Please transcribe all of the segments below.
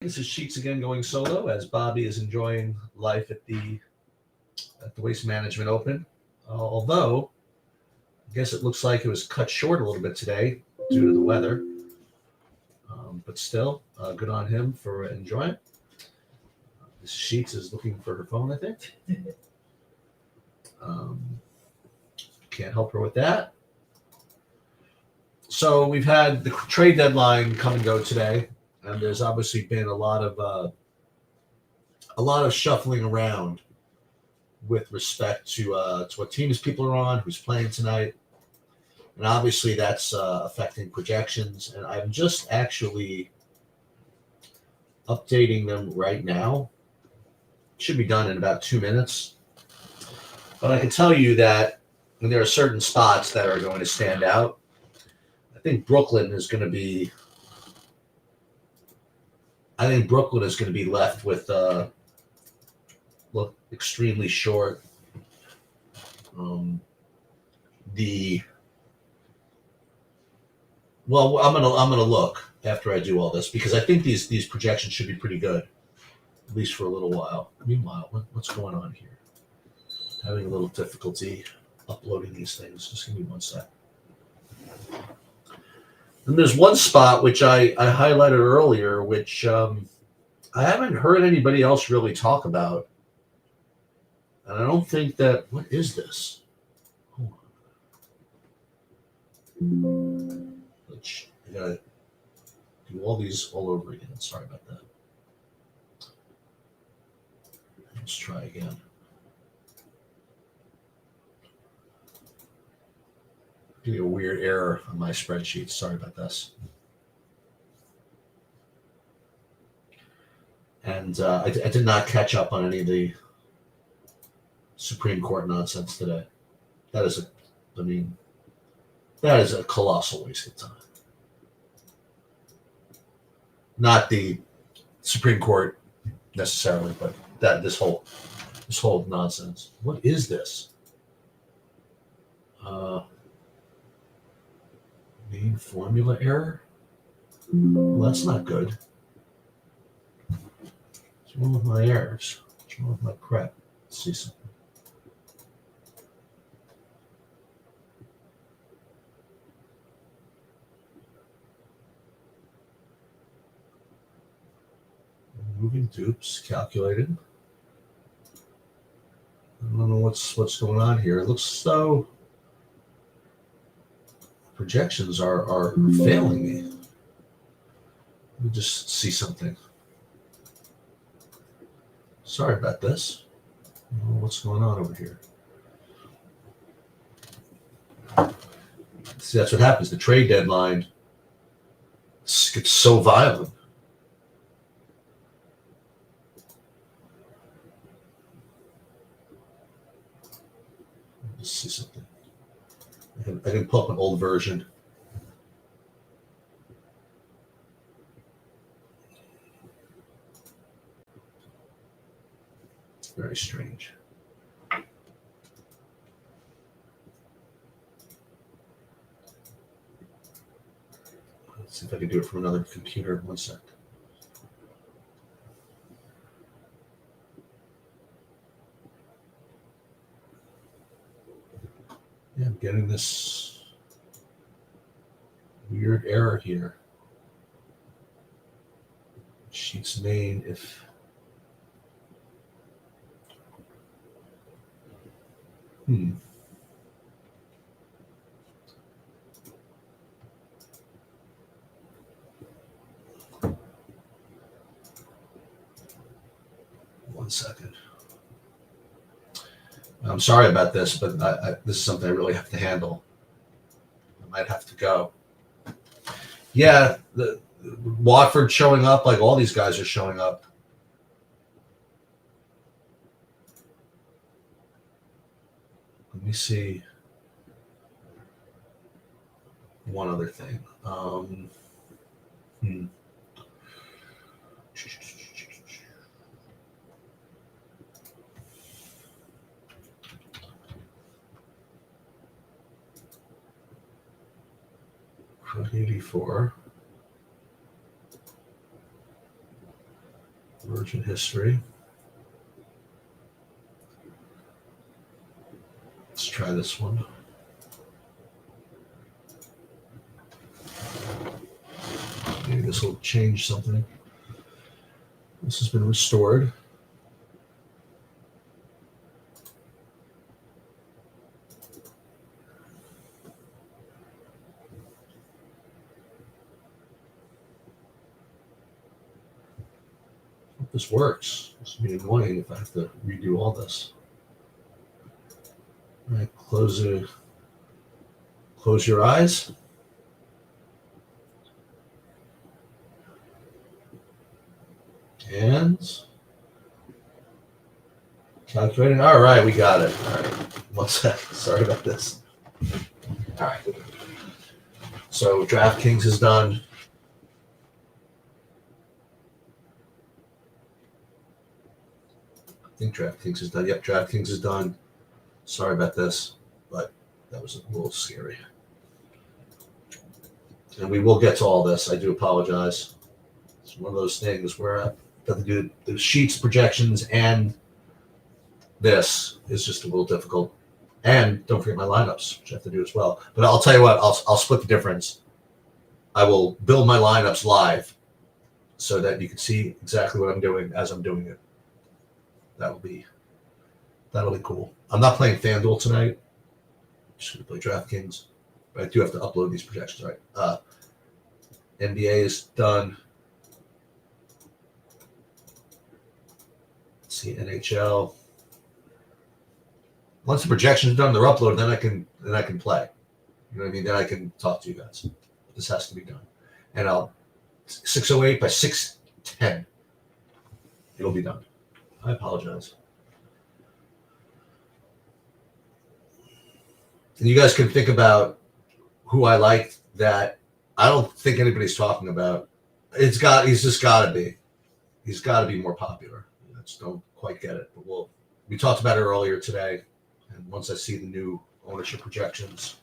This is Sheets again going solo as Bobby is enjoying life at the Waste Management Open. Although, I guess it looks like it was cut short a little bit today due to the weather. But still, good on him for enjoying. This Sheets is looking for her phone, I think. Can't help her with that. So we've had the trade deadline come and go today, and there's obviously been a lot of shuffling around with respect to what teams people are on, who's playing tonight, and obviously that's affecting projections. And I'm just actually updating them right now. Should be done in about 2 minutes. But I can tell you that there are certain spots that are going to stand out. I think Brooklyn is going to be left with look extremely short. I'm gonna look after I do all this because I think these projections should be pretty good, at least for a little while. Meanwhile, what's going on here? Having a little difficulty uploading these things. Just give me 1 sec. And there's one spot which I highlighted earlier, which I haven't heard anybody else really talk about. And I don't think that... What is this? Hold on. I gotta do all these all over again. Sorry about that. Let's try again. Getting a weird error on my spreadsheet. Sorry about this. And I did not catch up on any of the Supreme Court nonsense today. That is a colossal waste of time. Not the Supreme Court necessarily, but this whole nonsense. What is this? Main formula error? Well, that's not good. What's wrong with my errors? What's wrong with my crap? Let's see something. Moving dupes, calculated. I don't know what's going on here. It looks as though projections are failing me. Let me just see something. Sorry about this. I don't know what's going on over here. See, that's what happens. The trade deadline gets so violent. Let's see something. I can pull up an old version. It's very strange. Let's see if I can do it from another computer. 1 sec. Yeah, I'm getting this weird error here. Sheets main if 1 second. I'm sorry about this, but this is something I really have to handle. I might have to go. Yeah, the Watford showing up, like all these guys are showing up. Let me see one other thing. $84. Version history. Let's try this one. Maybe this will change something. This has been restored. Hope this works. This will be annoying if I have to redo all this. All right, close your eyes. And calculating. All right, we got it. All right, one sec. Sorry about this. All right. So DraftKings is done. I think DraftKings is done. Yep, DraftKings is done. Sorry about this, but that was a little scary. And we will get to all this. I do apologize. It's one of those things where I have to do the sheets, projections, and this is just a little difficult. And don't forget my lineups, which I have to do as well. But I'll tell you what, I'll split the difference. I will build my lineups live so that you can see exactly what I'm doing as I'm doing it. That'll be cool. I'm not playing FanDuel tonight. I'm just going to play DraftKings. But I do have to upload these projections, right? NBA is done. Let's see, NHL. Once the projections are done, they're uploaded, then I can play. You know what I mean? Then I can talk to you guys. This has to be done. And 6:08 by 6:10. It'll be done. I apologize. And you guys can think about who I like that I don't think anybody's talking about. He's just got to be. He's got to be more popular. I just don't quite get it. But we talked about it earlier today. And once I see the new ownership projections,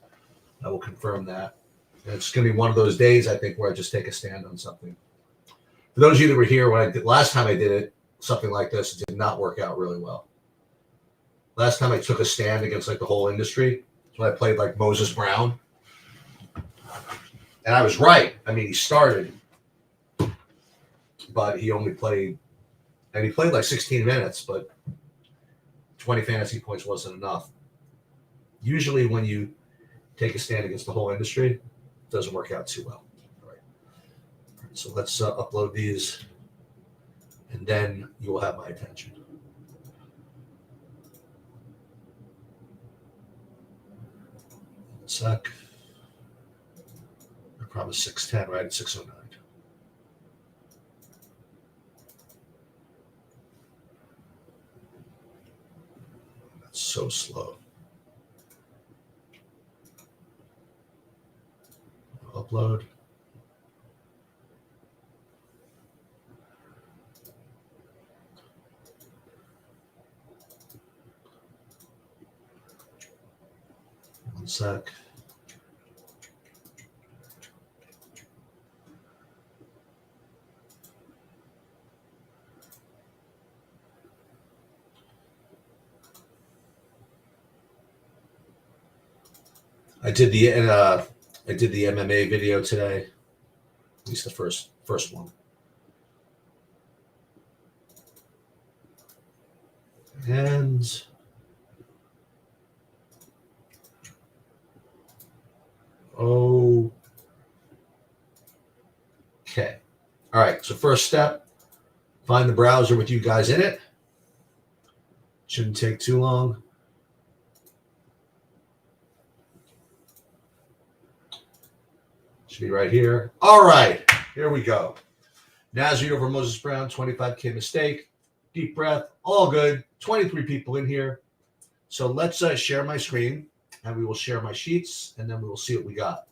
I will confirm that. And it's going to be one of those days, I think, where I just take a stand on something. For those of you that were here when I did last time I did it, something like this, it did not work out really well. Last time I took a stand against like the whole industry, when I played like Moses Brown. And I was right. I mean, he started, but he only played, and he played like 16 minutes, but 20 fantasy points wasn't enough. Usually when you take a stand against the whole industry, it doesn't work out too well. All right. So let's upload these, and then you will have my attention. One sec. I promised 6:10, right? It's 6:09. That's so slow. Upload. One sec. I did the MMA video today, at least the first one. And okay. All right. So first step, find the browser with you guys in it. Shouldn't take too long. Should be right here. All right, here we go. Nazarene over Moses Brown, 25K mistake. Deep breath, all good. 23 people in here. So let's share my screen, and we will share my sheets, and then we will see what we got.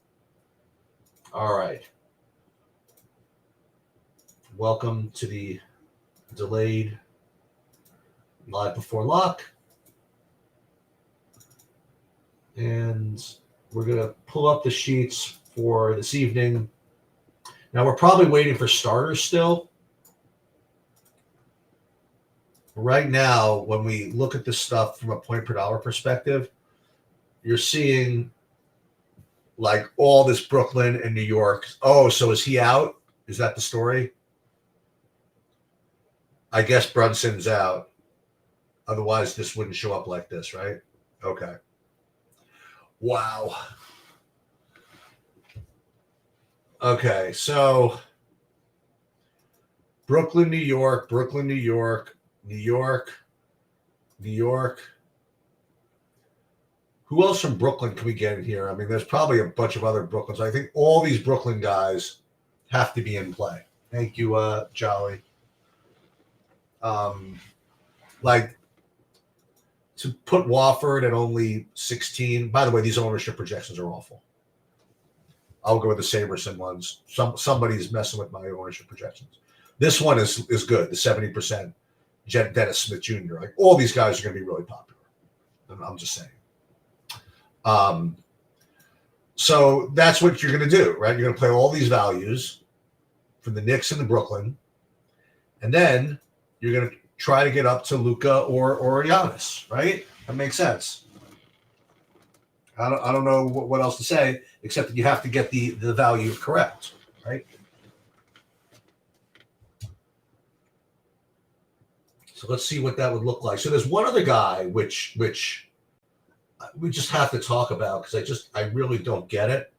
All right. Welcome to the delayed live before lock. And we're going to pull up the sheets for this evening. Now, we're probably waiting for starters still. right now, when we look at this stuff from a point per dollar perspective, you're seeing like all this Brooklyn and New York. Oh, so is he out? Is that the story? I guess Brunson's out. Otherwise, this wouldn't show up like this, right? Okay. Wow. Okay, so Brooklyn, New York, Brooklyn, New York, New York, New York. Who else from Brooklyn can we get in here? I mean, there's probably a bunch of other Brooklyns. I think all these Brooklyn guys have to be in play. Thank you, Jolly. Like to put Wofford at only 16. By the way, these ownership projections are awful. I'll go with the Saberson ones. Somebody's messing with my ownership projections. This one is good. The 70%. Dennis Smith Jr. Like all these guys are going to be really popular. I'm just saying. So that's what you're going to do, right? You're going to play all these values from the Knicks and the Brooklyn, and then you're going to try to get up to Luka or Giannis, right? That makes sense. I don't know what else to say except that you have to get the value correct, right? So let's see what that would look like. So there's one other guy which we just have to talk about because I really don't get it.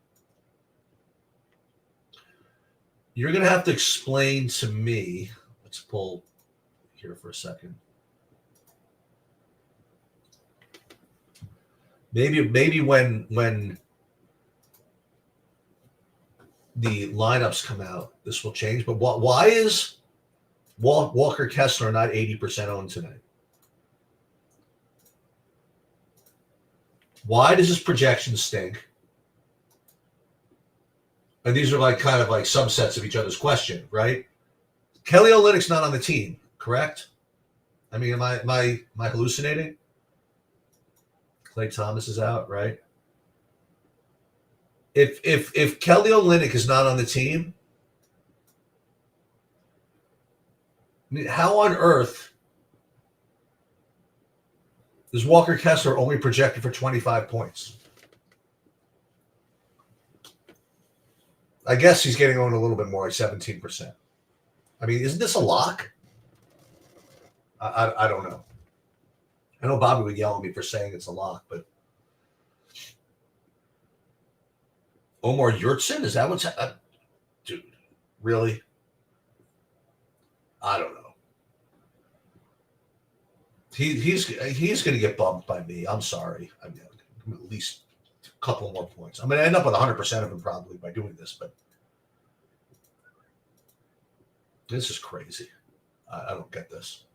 You're going to have to explain to me. Let's pull here for a second. Maybe when the lineups come out, this will change. But why is Walker Kessler not 80% owned tonight? Why does his projection stink? And these are like kind of like subsets of each other's question, right? Kelly Olynyk's not on the team, correct? I mean, am I hallucinating? Klay Thomas is out, right? If Kelly Olynyk is not on the team, I mean, how on earth is Walker Kessler only projected for 25 points? I guess he's getting owned a little bit more, like 17%. I mean, isn't this a lock? I don't know. I know Bobby would yell at me for saying it's a lock, but Omar Yurtseven, is that what's dude? Really? I don't know. He's going to get bumped by me. I'm sorry. I mean, at least a couple more points. I'm going to end up with 100% of him probably by doing this, but this is crazy. I don't get this.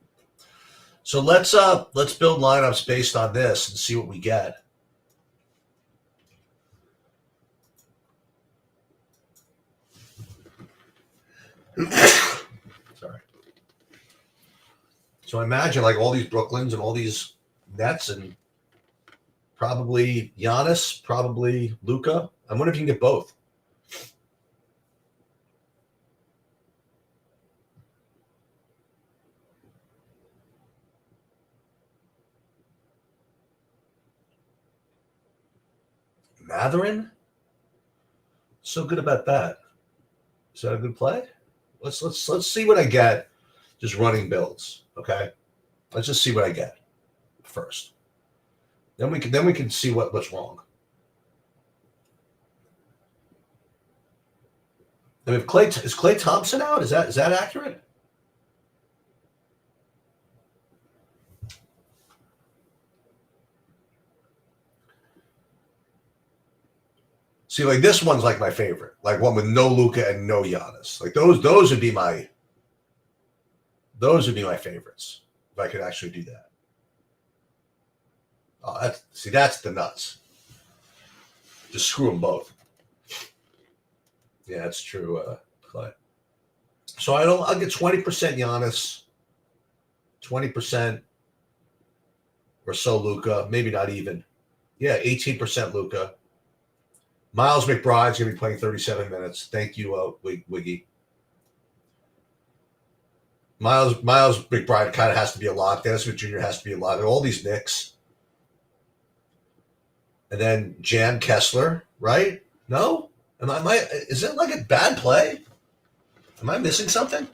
So let's build lineups based on this and see what we get. Sorry. So I imagine like all these Brooklyns and all these Nets and probably Giannis, probably Luka. I wonder if you can get both. Matherin? So good about that. Is that a good play? Let's see what I get just running builds. Okay. Let's just see what I get first. Then we can see what's wrong. I mean, is Klay Thompson out? Is that accurate? See, like this one's like my favorite, like one with no Luka and no Giannis. Like those would be my favorites if I could actually do that. Oh, that's the nuts. Just screw them both. Yeah, that's true, Clay. So I'll get 20% Giannis, 20% or so Luka, maybe not even. Yeah, 18% Luka. Miles McBride's going to be playing 37 minutes. Thank you, Wiggy. Miles McBride kind of has to be a lock. Dennis Smith Jr. has to be a lock. All these Knicks. And then Jan Kessler, right? No? Is it like a bad play? Am I missing something?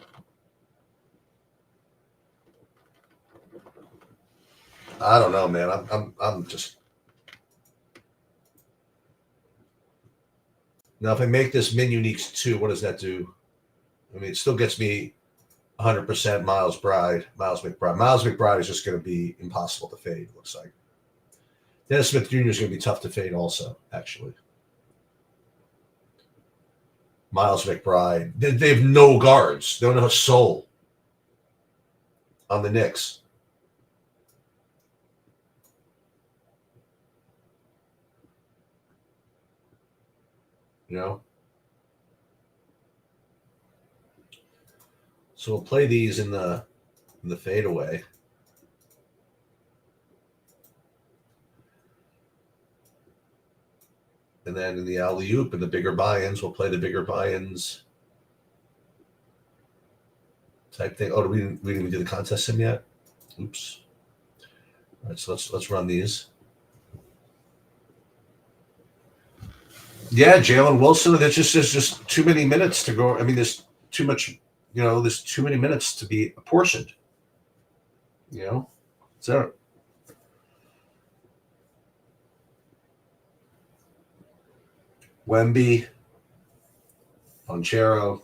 I don't know, man. I'm just. Now, if I make this min uniques 2, what does that do? I mean, it still gets me 100% Miles McBride. Miles McBride is just going to be impossible to fade, looks like. Dennis Smith Jr. is going to be tough to fade also, actually. Miles McBride. They have no guards. They don't have a soul on the Knicks. You know? So we'll play these in the fadeaway. And then in the alley-oop and the bigger buy-ins, we'll play the bigger buy-ins type thing. Oh, we didn't even do the contest sim yet? Oops. All right, so let's run these. Yeah, Jalen Wilson. There's just too many minutes to go. I mean, there's too much. There's too many minutes to be apportioned. So Wemby, Onchero.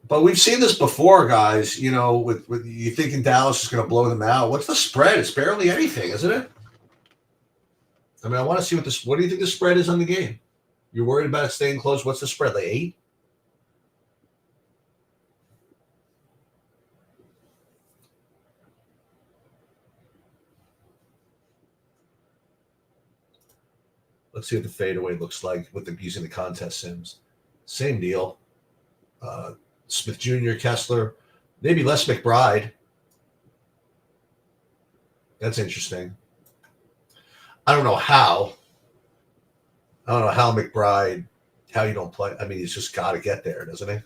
But we've seen this before, guys. With you thinking Dallas is going to blow them out. What's the spread? It's barely anything, isn't it? I mean, I want to see what do you think the spread is on the game? You're worried about it staying close. What's the spread? Like 8? Let's see what the fadeaway looks like with using the contest sims. Same deal. Smith Jr., Kessler, maybe less McBride. That's interesting. I don't know how McBride, how you don't play. I mean, he's just got to get there, doesn't he?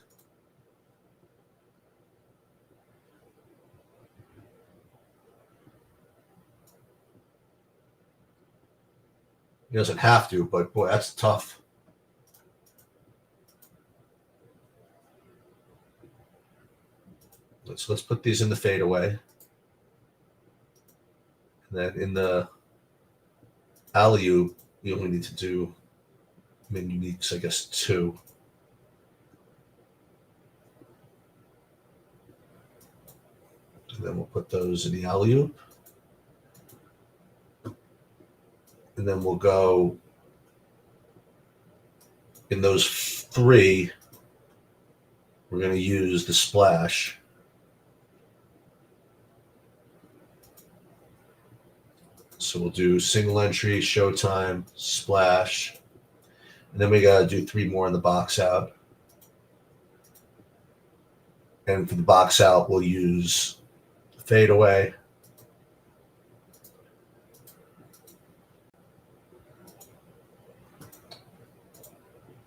He doesn't have to, but boy, that's tough. Let's put these in the fadeaway. And then in the alley-oop, we only need to do min uniques, I guess, 2. And then we'll put those in the alley-oop. And then we'll go in those 3. We're going to use the splash. So we'll do single entry, showtime, splash. And then we got to do 3 more in the box out. And for the box out, we'll use fadeaway.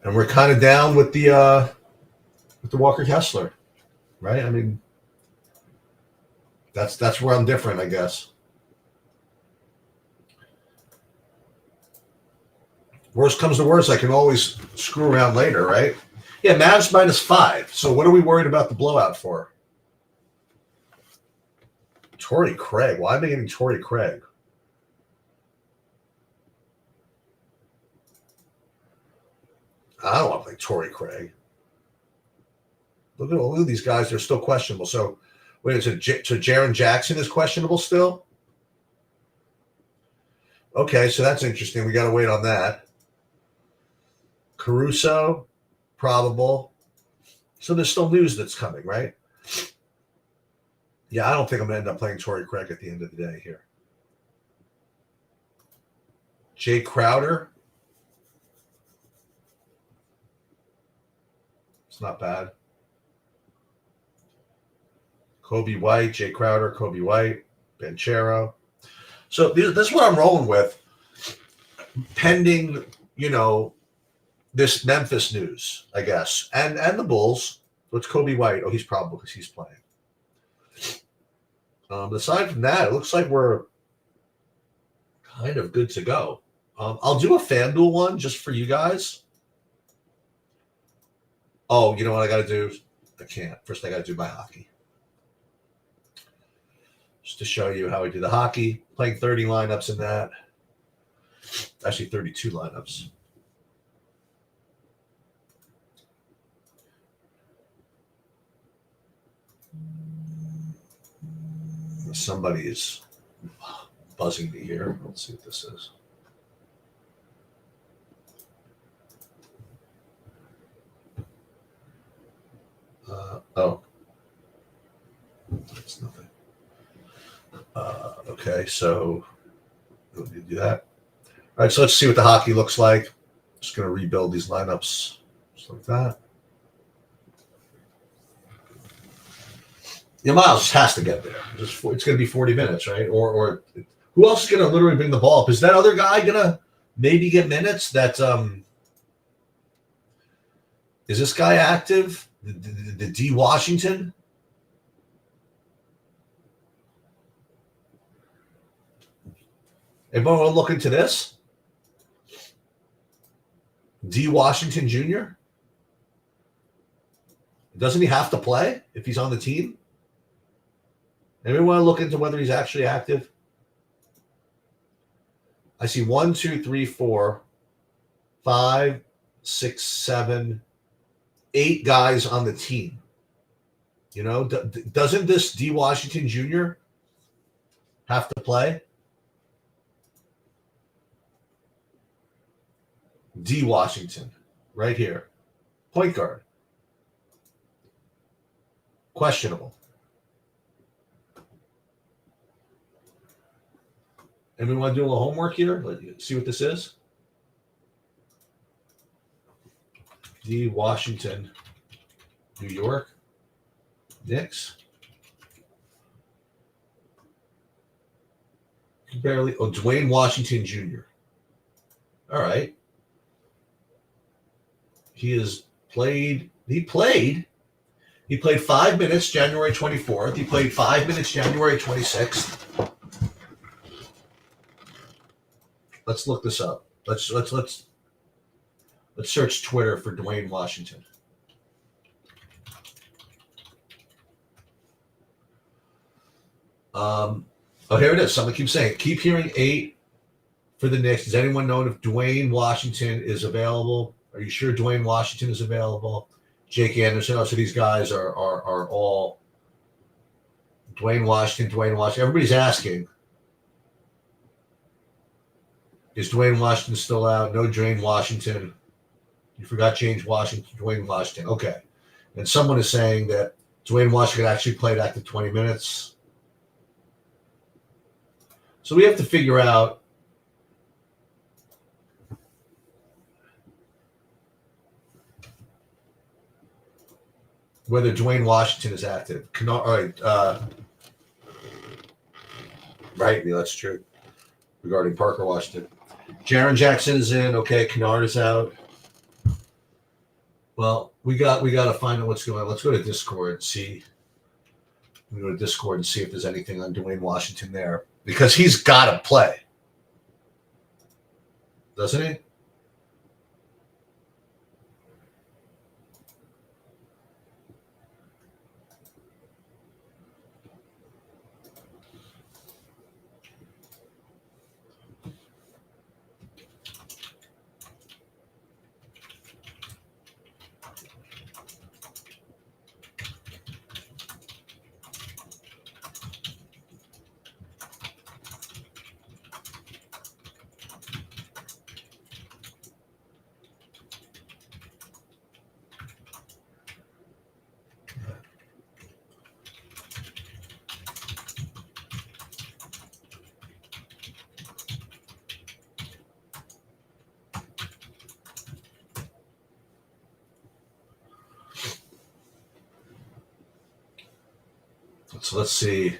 And we're kind of down with the Walker Kessler, right? I mean, that's where I'm different, I guess. Worst comes to worst, I can always screw around later, right? Yeah, Mavs -5. So what are we worried about the blowout for? Torrey Craig. Why am I getting Torrey Craig? I don't want to play Torrey Craig. Look at all of these guys. They're still questionable. So, wait, so Jaren Jackson is questionable still? Okay, so that's interesting. We got to wait on that. Caruso, probable. So there's still news that's coming, right? Yeah, I don't think I'm going to end up playing Torrey Craig at the end of the day here. Jay Crowder. It's not bad. Kobe White, Jay Crowder, Kobe White, Banchero. So this is what I'm rolling with. Pending, this Memphis news, I guess, and the Bulls. What's Kobe White? Oh, he's probable because he's playing. Aside from that, it looks like we're kind of good to go. I'll do a FanDuel one just for you guys. Oh, you know what I got to do? I can't. First, I got to do my hockey. Just to show you how I do the hockey. Playing 30 lineups in that. Actually, 32 lineups. Somebody is buzzing me here. Let's see what this is. Oh. That's nothing. Okay, so we need to do that. All right, so let's see what the hockey looks like. Just going to rebuild these lineups just like that. Yeah, Miles has to get there. It's going to be 40 minutes, right? Or who else is going to literally bring the ball up? Is that other guy going to maybe get minutes? That is this guy active? The D Washington? Anybody want to look into this? D Washington Jr.? Doesn't he have to play if he's on the team? Anybody want to look into whether he's actually active? I see 1, 2, 3, 4, 5, 6, 7, 8 guys on the team. You know, doesn't this D Washington Jr. have to play? D Washington, right here. Point guard. Questionable. And we want to do a little homework here. Let's see what this is. D Washington, New York. Knicks. Barely. Oh, Dwayne Washington Jr. All right. He played 5 minutes January 24th. He played 5 minutes January 26th. Let's look this up. Let's search Twitter for Dwayne Washington. Oh, here it is. Someone keeps saying, keep hearing 8 for the Knicks. Does anyone know if Dwayne Washington is available? Are you sure Dwayne Washington is available? Jake Anderson. Oh, so these guys are all Dwayne Washington. Everybody's asking, is Dwayne Washington still out? No, Dwayne Washington. You forgot James Washington, Dwayne Washington. Okay. And someone is saying that Dwayne Washington actually played active 20 minutes. So we have to figure out whether Dwayne Washington is active. All right. Right, that's true. Regarding Parker Washington. Jaren Jackson is in. Okay, Kennard is out. Well, we got to find out what's going on. Let's go to Discord and see. We go to Discord and see if there's anything on Dwayne Washington there. Because he's got to play. Doesn't he? So let's see.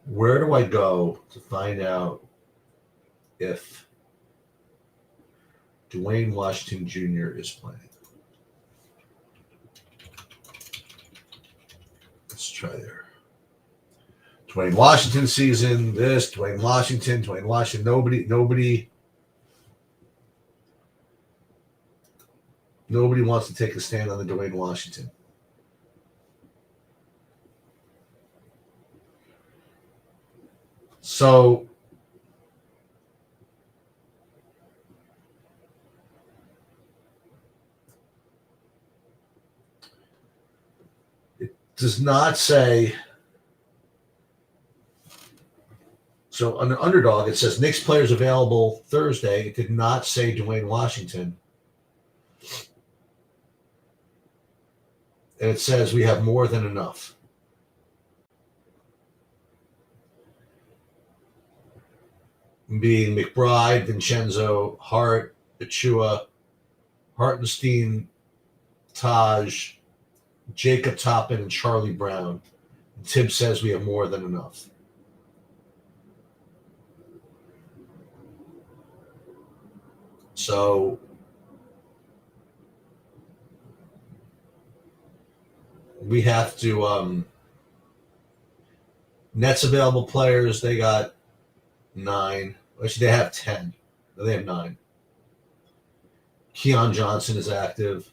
Where do I go to find out if Dwayne Washington Jr. is playing. Let's try there. Dwayne Washington season, this, Dwayne Washington. Nobody wants to take a stand on the Dwayne Washington. So it does not say. So on the underdog, it says Knicks players available Thursday. It did not say Dwayne Washington. And it says we have more than enough. Being McBride, Vincenzo, Hart, Achua, Hartenstein, Taj, Jacob Toppin, and Charlie Brown. And Tibbs says we have more than enough. So we have to Nets available players, they got 9. Actually, they have 10. No, they have 9. Keon Johnson is active.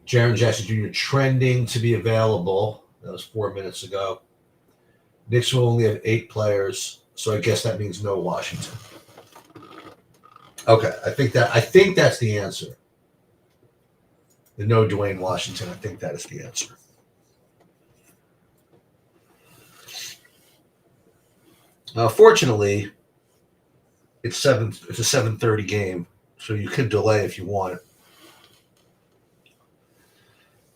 Jaren Jackson Jr. trending to be available. That was 4 minutes ago. Knicks will only have 8 players, so I guess that means no Washington. Okay, I think that's the answer. The no Dwayne Washington. I think that is the answer. Fortunately, it's a 7:30 game, so you could delay if you want.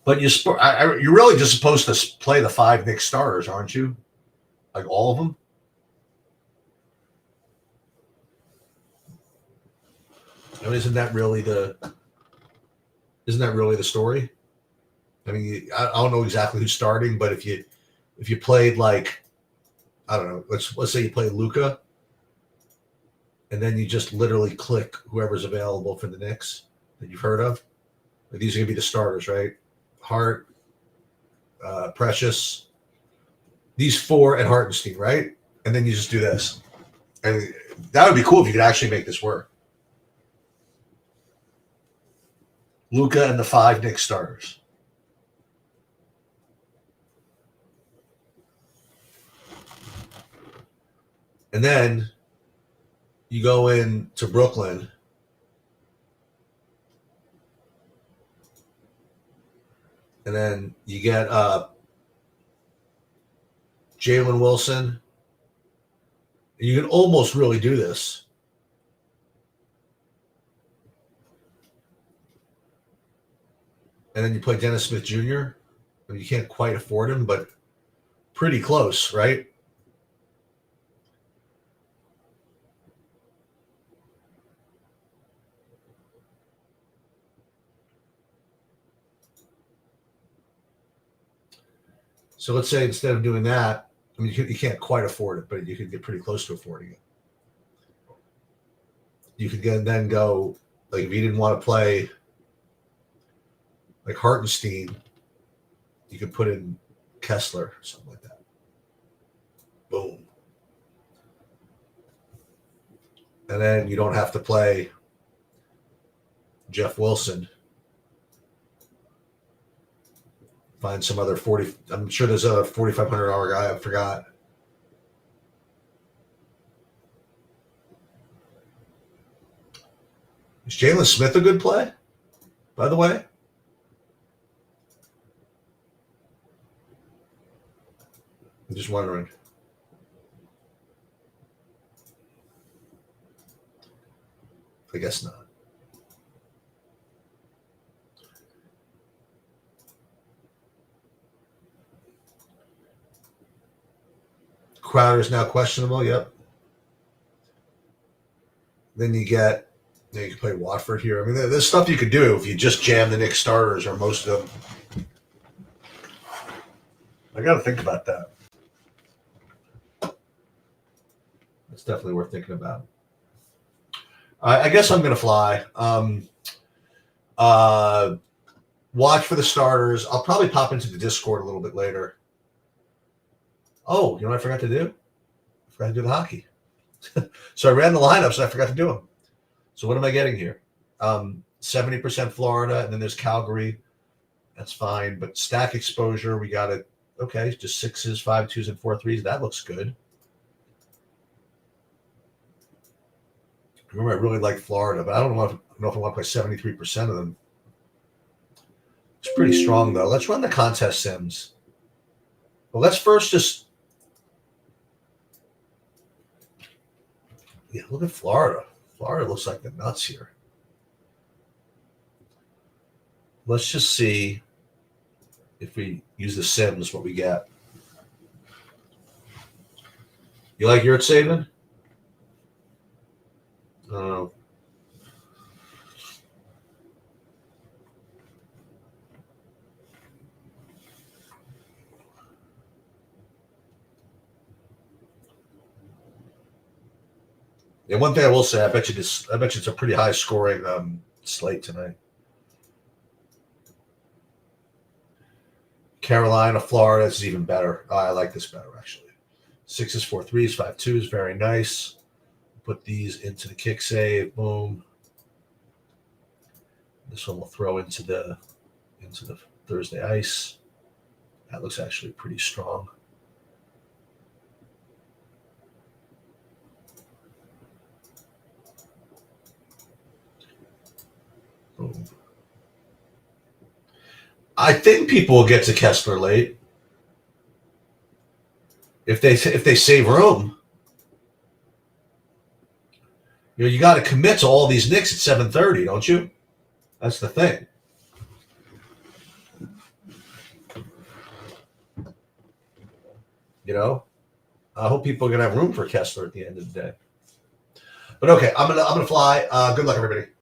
But you're really just supposed to play the 5 Knicks starters, aren't you? Like all of them? I mean, isn't that really the story? I mean, I don't know exactly who's starting, but if you played like, I don't know, let's say you play Luka, and then you just literally click whoever's available for the Knicks that you've heard of. Like, these are gonna be the starters, right? Hart, Precious, these 4 at Hartenstein, right? And then you just do this. And that would be cool if you could actually make this work. Luka and the 5 Knicks starters. And then you go in to Brooklyn. And then you get Jalen Wilson. You can almost really do this. And then you play Dennis Smith Jr. I mean, you can't quite afford him, but pretty close, right? So let's say instead of doing that, I mean, you can't quite afford it, but you could get pretty close to affording it. You could then go, like, if you didn't want to play like Hartenstein, you could put in Kessler or something like that. Boom. And then you don't have to play Jeff Wilson. Find some other 40. I'm sure there's a $4,500 guy. I forgot. Is Jalen Smith a good play, by the way? I'm just wondering. I guess not. Crowder is now questionable. Yep. Then you can play Watford here. I mean, there's stuff you could do if you just jam the Knicks starters or most of them. I got to think about that. It's definitely worth thinking about. I guess I'm going to fly. Uh, watch for the starters. I'll probably pop into the Discord a little bit later. Oh, you know what I forgot to do? I forgot to do the hockey. So I ran the lineups and I forgot to do them. So what am I getting here? 70% Florida, and then there's Calgary. That's fine. But stack exposure, we got it. Okay, just 6s, 5 2s, and 4 3s. That looks good. Remember, I really like Florida, but I don't know if I want to play 73% of them. It's pretty strong, though. Let's run the contest sims. Well, let's first just... Yeah, look at Florida. Florida looks like the nuts here. Let's just see if we use the sims, what we get. You like Yurt Saving? Oh. And one thing I will say, I bet you it's a pretty high scoring slate tonight. Carolina, Florida, this is even better. Oh, I like this better, actually. 6s, 4 3s, 5 2s, very nice. Put these into the kick save, boom. This one will throw into the Thursday ice. That looks actually pretty strong. Boom. I think people will get to Kessler late if they save room. You know, you got to commit to all these Knicks at 7:30, don't you? That's the thing. You know, I hope people are gonna have room for Kessler at the end of the day. But okay, I'm gonna fly. Good luck, everybody.